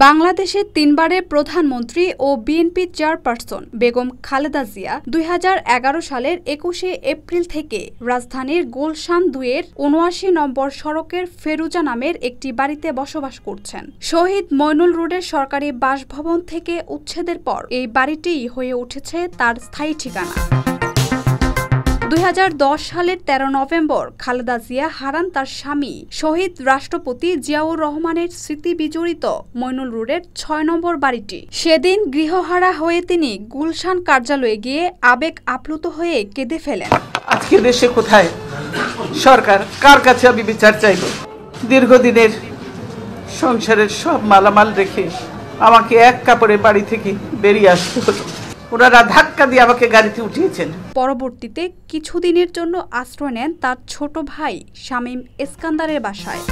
বাংলাদেশের তিনবারের প্রধানমন্ত্রী ও বিএনপি চেয়ারপারসন বেগম খালেদা জিয়া ২০১১ সালের ২১শে এপ্রিল থেকে রাজধানীর গুলশান ২-এর ৭৯ নম্বর সড়কের ফেরুজা নামের একটি বাড়িতে বসবাস করছেন। শহীদ মইনুল রোডের সরকারি বাসভবন থেকে উচ্ছেদের পর এই বাড়িটিই হয়ে উঠেছে তার স্থায়ী ঠিকানা। ২০১০ সালের ১৩ নভেম্বর খালেদা জিয়া হারান তার স্বামী শহীদ রাষ্ট্রপতি জিয়াউর রহমানের স্মৃতি বিজড়িত মইনুল রোডের ৬ নম্বর বাড়িটি। সেদিন গৃহহারা হয়ে তিনি গুলশান কার্যালয়ে গিয়ে আবেগ আপ্লুত হয়ে কেঁদে ফেলেন। আজকে দেশে কোথায় সরকার, কার কাছে আমি বিচার চাইব? দীর্ঘদিনের সংসারের সব মালামাল রেখে আমাকে এক কাপড়ে বাড়ি থেকে বেরিয়ে আসতে হলো। ওনারা ধাক্কা দিয়ে আমাকে গাড়িতে উঠিয়েছেন। পরবর্তীতে কিছুদিনের জন্য আশ্রয় নেন তার ছোট ভাই শামীম ইস্কান্দারের বাসায়।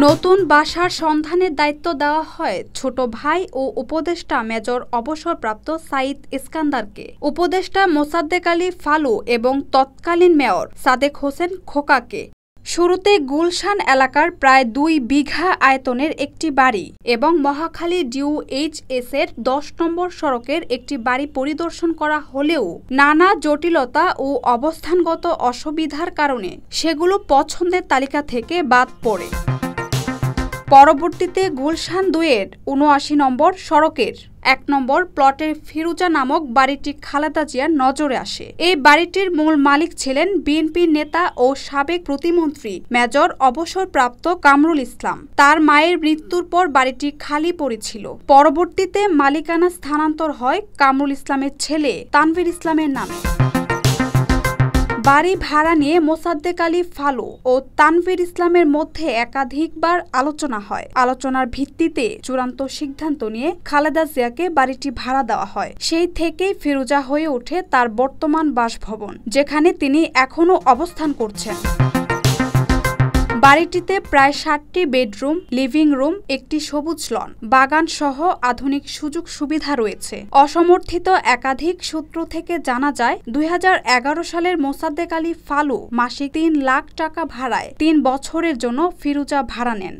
নতুন বাসার সন্ধানের দায়িত্ব দেওয়া হয় ছোট ভাই ও উপদেষ্টা মেজর অবসরপ্রাপ্ত সাইদ ইস্কান্দারকে। উপদেষ্টা মোসাদ্দেক আলী ফালু এবং তৎকালীন মেয়র সাদেক হোসেন খোকাকে। শুরুতে গুলশান এলাকার প্রায় ২ বিঘা আয়তনের একটি বাড়ি এবং মহাখালী DUHS এর ১০ নম্বর সড়কের একটি বাড়ি পরিদর্শন করা হলেও নানা জটিলতা ও অবস্থানগত অসুবিধার কারণে সেগুলো পছন্দের তালিকা থেকে বাদ পড়ে। পরবর্তীতে গুলশান ২-এর ৭৯ নম্বর সড়কের ১ নম্বর প্লটের ফিরুজা নামক বাড়িটি খালেদা জিয়ার নজরে আসে। এই বাড়িটির মূল মালিক ছিলেন বিএনপি নেতা ও সাবেক প্রতিমন্ত্রী মেজর অবসরপ্রাপ্ত কামরুল ইসলাম। তার মায়ের মৃত্যুর পর বাড়িটি খালি পড়েছিল। পরবর্তীতে মালিকানা স্থানান্তর হয় কামরুল ইসলামের ছেলে তানভীর ইসলামের নামে। বাড়ি ভাড়া নিয়ে মোসাদ্দেক আলী ফালু ও তানভীর ইসলামের মধ্যে একাধিকবার আলোচনা হয়। আলোচনার ভিত্তিতে চূড়ান্ত সিদ্ধান্ত নিয়ে খালেদা জিয়াকে বাড়িটি ভাড়া দেওয়া হয়। সেই থেকেই ফিরুজা হয়ে ওঠে তার বর্তমান বাসভবন, যেখানে তিনি এখনও অবস্থান করছেন। বাড়িটিতে প্রায় ৬০টি বেডরুম, লিভিং রুম, একটি সবুজ লন, বাগান সহ আধুনিক সুযোগ সুবিধা রয়েছে। অসমর্থিত একাধিক সূত্র থেকে জানা যায় ২০১১ সালের মোসাদ্দেক আলী ফালু মাসিক ৩ লাখ টাকা ভাড়ায় ৩ বছরের জন্য ফিরুজা ভাড়া নেন।